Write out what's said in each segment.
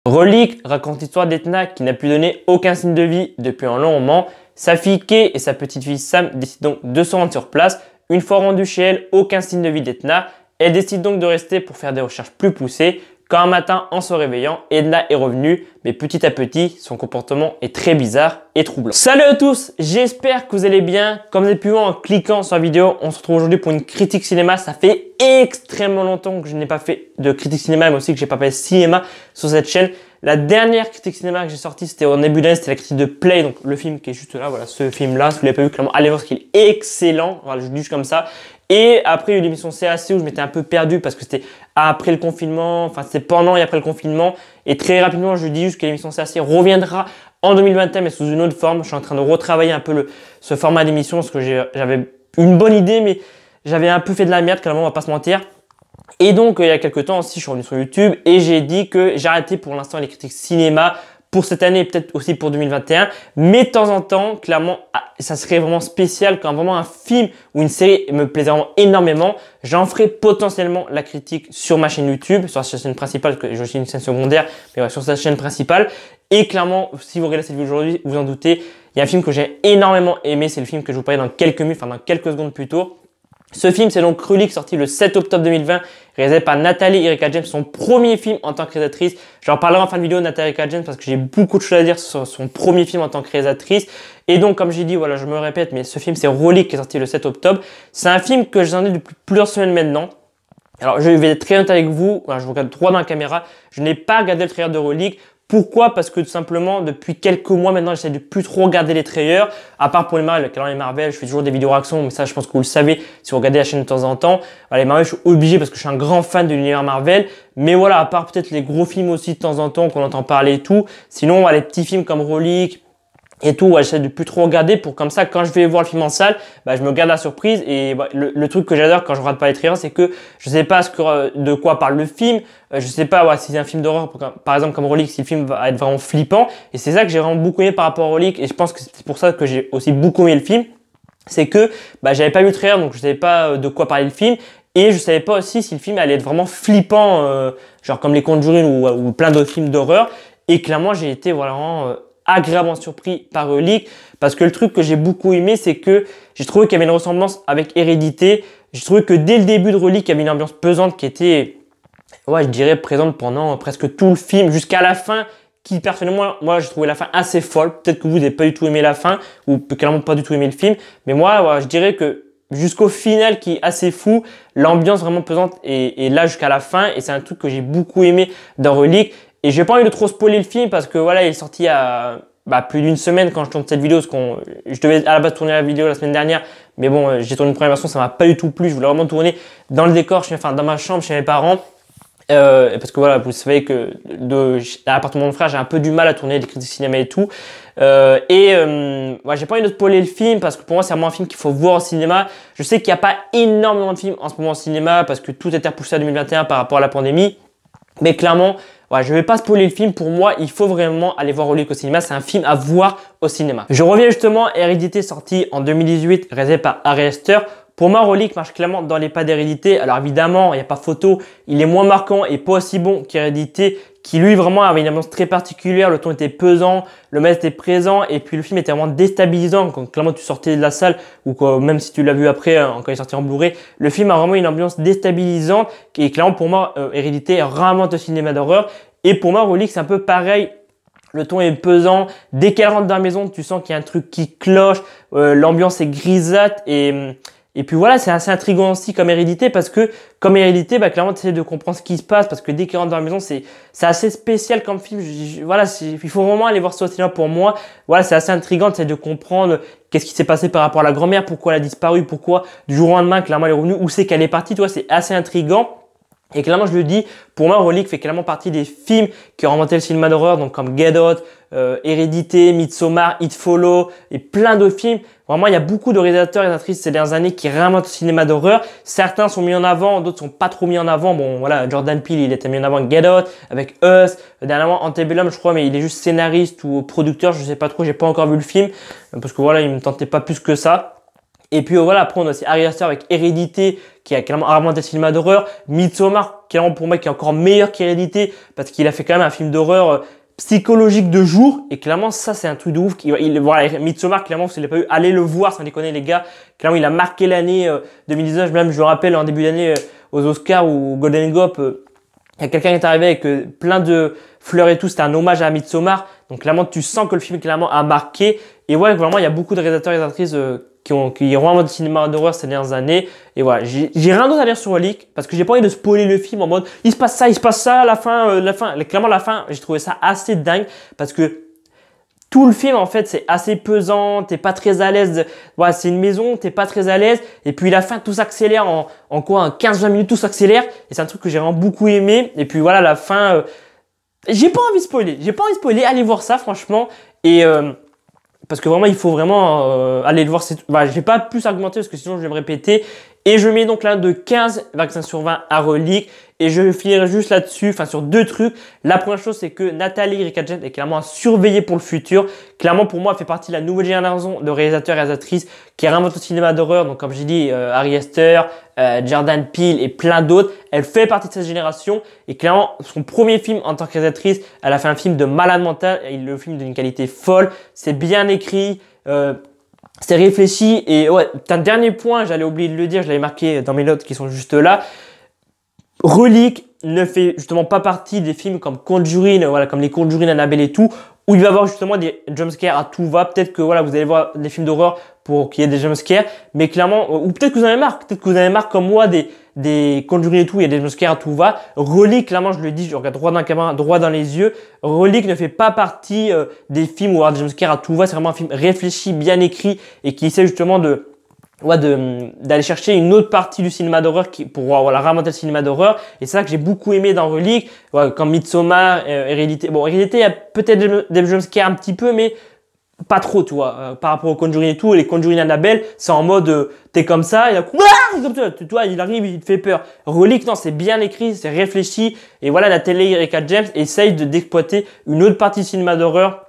Relic raconte l'histoire d'Etna qui n'a pu donner aucun signe de vie depuis un long moment. Sa fille Kay et sa petite fille Sam décident donc de se rendre sur place. Une fois rendue chez elle, aucun signe de vie d'Etna. Elle décide donc de rester pour faire des recherches plus poussées. Quand un matin, en se réveillant, Edna est revenue, mais petit à petit, son comportement est très bizarre et troublant. Salut à tous, j'espère que vous allez bien. Comme vous avez pu voir en cliquant sur la vidéo, on se retrouve aujourd'hui pour une critique cinéma. Ça fait extrêmement longtemps que je n'ai pas fait de critique cinéma, mais aussi que j'ai pas fait de cinéma sur cette chaîne. La dernière critique cinéma que j'ai sortie, c'était au début d'année, c'était la critique de Play, donc le film qui est juste là, voilà, ce film-là. Si vous l'avez pas vu, clairement, allez voir ce qu'il est excellent. Voilà, je dis juste comme ça. Et après, il y a eu l'émission CAC où je m'étais un peu perdu parce que c'était après le confinement, enfin c'était pendant et après le confinement. Et très rapidement, je dis juste que l'émission CAC reviendra en 2021, mais sous une autre forme. Je suis en train de retravailler un peu ce format d'émission parce que j'avais une bonne idée, mais j'avais un peu fait de la merde, clairement, on va pas se mentir. Et donc, il y a quelques temps aussi, je suis revenu sur YouTube et j'ai dit que j'arrêtais pour l'instant les critiques cinéma pour cette année et peut-être aussi pour 2021. Mais de temps en temps, clairement, ça serait vraiment spécial quand vraiment un film ou une série me plaisait vraiment énormément. J'en ferai potentiellement la critique sur ma chaîne YouTube, sur sa chaîne principale, parce que j'ai aussi une chaîne secondaire, mais ouais, sur sa chaîne principale. Et clairement, si vous regardez cette vidéo aujourd'hui, vous en doutez, il y a un film que j'ai énormément aimé. C'est le film que je vous parlais dans quelques minutes, enfin dans quelques secondes plus tôt. Ce film, c'est donc Relic, sorti le 7 octobre 2020, réalisé par Natalie Erica James, son premier film en tant que réalisatrice. J'en parlerai en fin de vidéo de Natalie Erica James parce que j'ai beaucoup de choses à dire sur son premier film en tant que réalisatrice. Et donc, comme j'ai dit, voilà, je me répète, mais ce film, c'est Relic qui est sorti le 7 octobre. C'est un film que j'en ai depuis plusieurs semaines maintenant. Alors, je vais être très honnête avec vous, voilà, je vous regarde droit dans la caméra. Je n'ai pas regardé le trailer de Relic. Pourquoi? Parce que tout simplement, depuis quelques mois maintenant, j'essaie de plus trop regarder les trailers. À part pour les Marvel, je fais toujours des vidéos réactions, mais ça, je pense que vous le savez si vous regardez la chaîne de temps en temps. Les Marvel, je suis obligé parce que je suis un grand fan de l'univers Marvel. Mais voilà, à part peut-être les gros films aussi de temps en temps qu'on entend parler et tout. Sinon, les petits films comme Relic et tout, j'essaie de plus trop regarder pour comme ça, quand je vais voir le film en salle, je me garde la surprise. Et le truc que j'adore quand je regarde pas les trailers, c'est que je sais pas de quoi parle le film. Je sais pas si c'est un film d'horreur, par exemple comme Relic, si le film va être vraiment flippant. Et c'est ça que j'ai vraiment beaucoup aimé par rapport à Relic. Et je pense que c'est pour ça que j'ai aussi beaucoup aimé le film. C'est que j'avais pas vu le trailer, donc je savais pas de quoi parler le film. Et je savais pas aussi si le film allait être vraiment flippant, genre comme les Conjuring ou plein d'autres films d'horreur. Et clairement, j'ai été vraiment agréablement surpris par Relic parce que le truc que j'ai beaucoup aimé, c'est que j'ai trouvé qu'il y avait une ressemblance avec Hérédité. J'ai trouvé que dès le début de Relic, il y avait une ambiance pesante qui était, je dirais, présente pendant presque tout le film jusqu'à la fin, qui personnellement, moi, j'ai trouvé la fin assez folle. Peut-être que vous n'avez pas du tout aimé la fin ou clairement pas du tout aimé le film, mais moi, je dirais que jusqu'au final qui est assez fou, l'ambiance vraiment pesante est là jusqu'à la fin et c'est un truc que j'ai beaucoup aimé dans Relic. Et j'ai pas envie de trop spoiler le film parce que voilà, il est sorti il y a plus d'une semaine quand je tourne cette vidéo, parce que je devais à la base tourner la vidéo la semaine dernière, mais bon, j'ai tourné une première version, ça m'a pas du tout plu. Je voulais vraiment tourner dans le décor, dans ma chambre chez mes parents. Parce que voilà, vous savez que à l'appartement de mon frère, j'ai un peu du mal à tourner des critiques cinéma et tout. J'ai pas envie de spoiler le film parce que pour moi, c'est vraiment un film qu'il faut voir au cinéma. Je sais qu'il n'y a pas énormément de films en ce moment au cinéma parce que tout était repoussé à 2021 par rapport à la pandémie. Mais clairement, je vais pas spoiler le film. Pour moi, il faut vraiment aller voir Relic au cinéma. C'est un film à voir au cinéma. Je reviens justement à Hérédité, sorti en 2018, réalisé par Ari Aster. Pour moi, Relic marche clairement dans les pas d'Hérédité. Alors évidemment, il n'y a pas photo. Il est moins marquant et pas aussi bon qu'Hérédité, qui lui vraiment avait une ambiance très particulière. Le ton était pesant, le maître était présent et puis le film était vraiment déstabilisant. Quand clairement tu sortais de la salle ou même si tu l'as vu après, quand il est sorti en Blu-ray, le film a vraiment une ambiance déstabilisante et clairement pour moi, Hérédité est vraiment un cinéma d'horreur. Et pour moi, Relic, c'est un peu pareil. Le ton est pesant. Dès qu'elle rentre dans la maison, tu sens qu'il y a un truc qui cloche. L'ambiance est grisâtre et puis voilà, c'est assez intriguant aussi comme Hérédité parce que comme Hérédité, clairement tu essaies de comprendre ce qui se passe parce que dès qu'il rentre dans la maison, c'est assez spécial comme film. Il faut vraiment aller voir ce cinéma pour moi. Voilà, c'est assez intriguant, tu essaies de comprendre qu'est-ce qui s'est passé par rapport à la grand-mère, pourquoi elle a disparu, pourquoi du jour au lendemain, clairement elle est revenue, où c'est qu'elle est partie, tu vois, c'est assez intriguant. Et clairement, je le dis, pour moi, Relic fait clairement partie des films qui ont inventé le cinéma d'horreur, donc comme Get Out, Hérédité, Midsommar, It Follow et plein d'autres films. Vraiment, il y a beaucoup de réalisateurs et réalisatrices ces dernières années qui réinventent le cinéma d'horreur. Certains sont mis en avant, d'autres sont pas trop mis en avant. Bon, voilà, Jordan Peele, il était mis en avant avec Get Out, avec Us. Dernièrement, Antebellum, je crois, mais il est juste scénariste ou producteur, je sais pas trop, j'ai pas encore vu le film. Parce que voilà, il me tentait pas plus que ça. Et puis voilà, après on a aussi Ari Aster avec Hérédité qui a clairement inventé le cinéma d'horreur. Midsommar, clairement pour moi qui est encore meilleur qu'Hérédité parce qu'il a fait quand même un film d'horreur psychologique de jour. Et clairement ça c'est un truc de ouf. Voilà, Midsommar, clairement si vous l'avez pas vu, allez le voir sans déconner les gars. Clairement il a marqué l'année 2019. Même je me rappelle en début d'année aux Oscars ou au Golden Globe, il y a quelqu'un qui est arrivé avec plein de fleurs et tout. C'était un hommage à Midsommar. Donc clairement tu sens que le film clairement a marqué. Et ouais, vraiment il y a beaucoup de réalisateurs et réalisatrices qui ont inventé le cinéma d'horreur ces dernières années. Et voilà, j'ai rien d'autre à dire sur Relique parce que j'ai pas envie de spoiler le film en mode il se passe ça, la fin, clairement la fin, j'ai trouvé ça assez dingue parce que tout le film en fait c'est assez pesant, t'es pas très à l'aise. Voilà, c'est une maison, t'es pas très à l'aise. Et puis la fin tout s'accélère en quoi, en 15-20 minutes tout s'accélère. Et c'est un truc que j'ai vraiment beaucoup aimé. Et puis voilà, la fin, j'ai pas envie de spoiler, allez voir ça franchement. Et parce que vraiment, il faut vraiment aller le voir. Voilà, je vais pas plus argumenter parce que sinon je vais me répéter. Et je mets donc là de 15 vaccins sur 20 à Relique. Et je finirai juste là-dessus, enfin sur deux trucs. La première chose, c'est que Nathalie Ricard-James est clairement à surveiller pour le futur. Clairement, pour moi, elle fait partie de la nouvelle génération de réalisateurs et réalisatrices qui réinventent le cinéma d'horreur. Donc, comme j'ai dit, Ari Aster, Jordan Peele et plein d'autres. Elle fait partie de cette génération. Et clairement, son premier film en tant que réalisatrice, elle a fait un film de malade mental. Et le film d'une qualité folle. C'est bien écrit. C'est réfléchi. Et ouais, un dernier point, j'allais oublier de le dire, je l'avais marqué dans mes notes qui sont juste là. Relique ne fait justement pas partie des films comme Conjuring, voilà, comme les Conjuring, Annabelle et tout, où il va y avoir justement des jumpscares à tout va. Peut-être que voilà, vous allez voir des films d'horreur pour qu'il y ait des jumpscares, mais clairement, ou peut-être que vous en avez marre, comme moi, des Conjuring et tout, il y a des jumpscares à tout va. Relique, clairement, je le dis, je regarde droit dans la caméra, droit dans les yeux. Relique ne fait pas partie des films où il y aura des jumpscares à tout va. C'est vraiment un film réfléchi, bien écrit et qui essaie justement d'aller chercher une autre partie du cinéma d'horreur pour voilà, réinventer le cinéma d'horreur. Et c'est ça que j'ai beaucoup aimé dans Relique, voilà, comme Midsommar, Hérédité. Bon, Hérédité, il y a peut-être des jumpscares un petit peu, mais pas trop, tu vois, par rapport au Conjuring et tout. Les Conjuring Annabelle, c'est en mode, t'es comme ça, et comme ça, tu vois, il arrive, il te fait peur. Relique, non, c'est bien écrit, c'est réfléchi. Et voilà, Nathalie Ricard-James essaye d'exploiter une autre partie du cinéma d'horreur,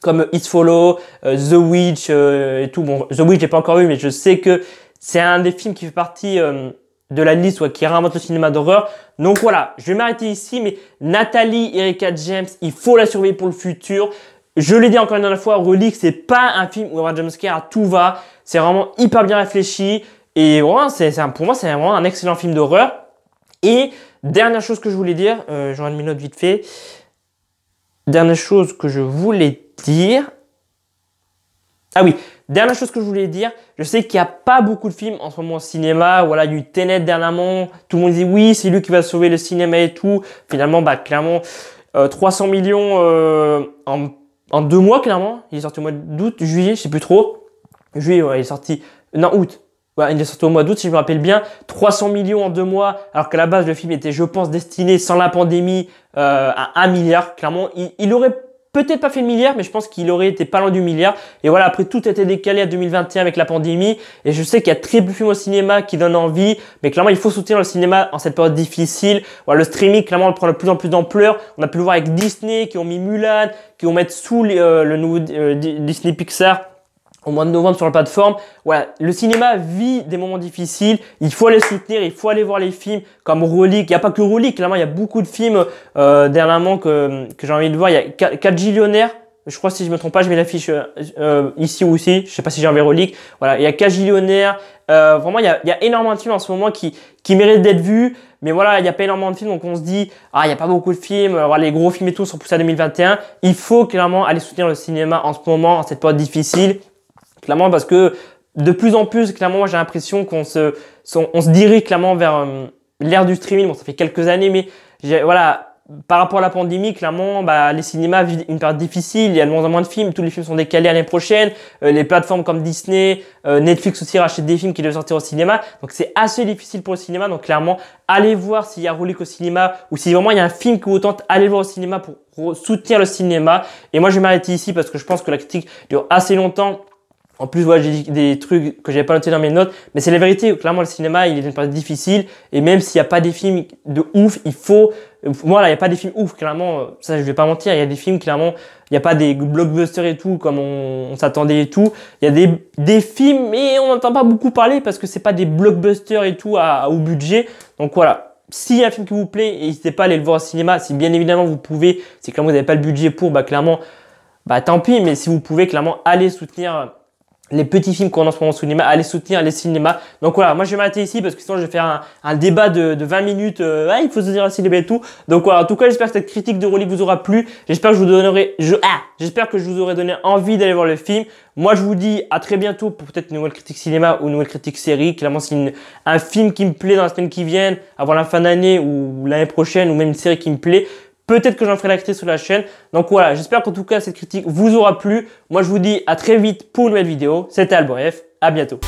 comme It Follow, The Witch et tout. Bon, The Witch, j'ai pas encore vu, mais je sais que c'est un des films qui fait partie de la liste qui réinvente le cinéma d'horreur. Donc voilà, je vais m'arrêter ici, mais Nathalie Ricard-James, il faut la surveiller pour le futur. Je l'ai dit encore une dernière fois, Relique, c'est pas un film où il y aura jumpscare à tout va. C'est vraiment hyper bien réfléchi. Et vraiment, pour moi, c'est vraiment un excellent film d'horreur. Et dernière chose que je voulais dire, j'aurai une minute vite fait. Dernière chose que je voulais dire. Ah oui, dernière chose que je voulais dire. Je sais qu'il n'y a pas beaucoup de films en ce moment au cinéma. Voilà, il y a eu Tenet dernièrement. Tout le monde dit oui, c'est lui qui va sauver le cinéma et tout. Finalement, bah clairement, 300 millions en 2 mois, clairement. Il est sorti au mois d'août, juillet, je sais plus trop. Juillet, ouais, il est sorti. Non, août. Ouais, il est sorti au mois d'août, si je me rappelle bien. 300 millions en 2 mois, alors qu'à la base, le film était, je pense, destiné, sans la pandémie, à 1 milliard. Clairement, il aurait peut-être pas fait le milliard, mais je pense qu'il aurait été pas loin du milliard. Et voilà, après, tout a été décalé à 2021 avec la pandémie. Et je sais qu'il y a très peu de films au cinéma qui donnent envie. Mais clairement, il faut soutenir le cinéma en cette période difficile. Voilà, le streaming, clairement, prend de plus en plus d'ampleur. On a pu le voir avec Disney, qui ont mis Mulan, qui vont mettre sous le nouveau Disney Pixar au mois de novembre sur la plateforme. Voilà, le cinéma vit des moments difficiles. Il faut les soutenir, il faut aller voir les films comme Relique. Il n'y a pas que Relique, clairement, il y a beaucoup de films dernièrement que j'ai envie de voir. Il y a 4 Gillionnaires. Je crois, si je me trompe pas, je mets l'affiche ici ou ici. Je sais pas si j'ai envie Relique. Voilà, il y a 4 Gillionnaires. Vraiment, il y a énormément de films en ce moment qui méritent d'être vus. Mais voilà, il n'y a pas énormément de films, donc on se dit, ah, il n'y a pas beaucoup de films. Voilà, les gros films et tout sont poussés à 2021. Il faut clairement aller soutenir le cinéma en ce moment, en cette période difficile. Clairement, parce que de plus en plus, clairement, moi j'ai l'impression qu'on se dirige clairement vers l'ère du streaming. Bon, ça fait quelques années, mais voilà, par rapport à la pandémie, clairement, bah, les cinémas vivent une période difficile. Il y a de moins en moins de films. Tous les films sont décalés à l'année prochaine. Les plateformes comme Disney, Netflix aussi rachètent des films qui doivent sortir au cinéma. Donc c'est assez difficile pour le cinéma. Donc clairement, allez voir s'il y a Relique au cinéma ou si vraiment il y a un film que vous tente, allez le voir au cinéma pour soutenir le cinéma. Et moi, je vais m'arrêter ici parce que je pense que la critique dure assez longtemps. En plus, voilà, j'ai dit des trucs que j'avais pas notés dans mes notes, mais c'est la vérité. Clairement, le cinéma, il est une période difficile, et même s'il n'y a pas des films de ouf, il faut Voilà, il n'y a pas des films ouf, clairement, ça je vais pas mentir, il y a des films, clairement, il n'y a pas des blockbusters et tout, comme on s'attendait et tout. Il y a des films, mais on n'entend pas beaucoup parler parce que c'est pas des blockbusters et tout à haut budget. Donc voilà, s'il y a un film qui vous plaît, n'hésitez pas à aller le voir au cinéma. Si bien évidemment vous pouvez, si clairement vous n'avez pas le budget pour, bah clairement, bah tant pis, mais si vous pouvez, clairement, aller soutenir les petits films qu'on a en ce moment au cinéma, allez soutenir les cinémas. Donc voilà, moi je vais m'arrêter ici parce que sinon je vais faire un débat de 20 minutes. Il faut se dire aussi les et tout. Donc voilà, en tout cas j'espère que cette critique de Rolly vous aura plu. J'espère que j'espère que je vous aurai donné envie d'aller voir le film. Moi je vous dis à très bientôt pour peut-être une nouvelle critique cinéma ou une nouvelle critique série. Clairement c'est un film qui me plaît dans la semaine qui viennent, avant la fin d'année ou l'année prochaine, ou même une série qui me plaît. Peut-être que j'en ferai la critique sur la chaîne. Donc voilà, j'espère qu'en tout cas cette critique vous aura plu. Moi je vous dis à très vite pour une nouvelle vidéo. C'était Alboref, à bientôt.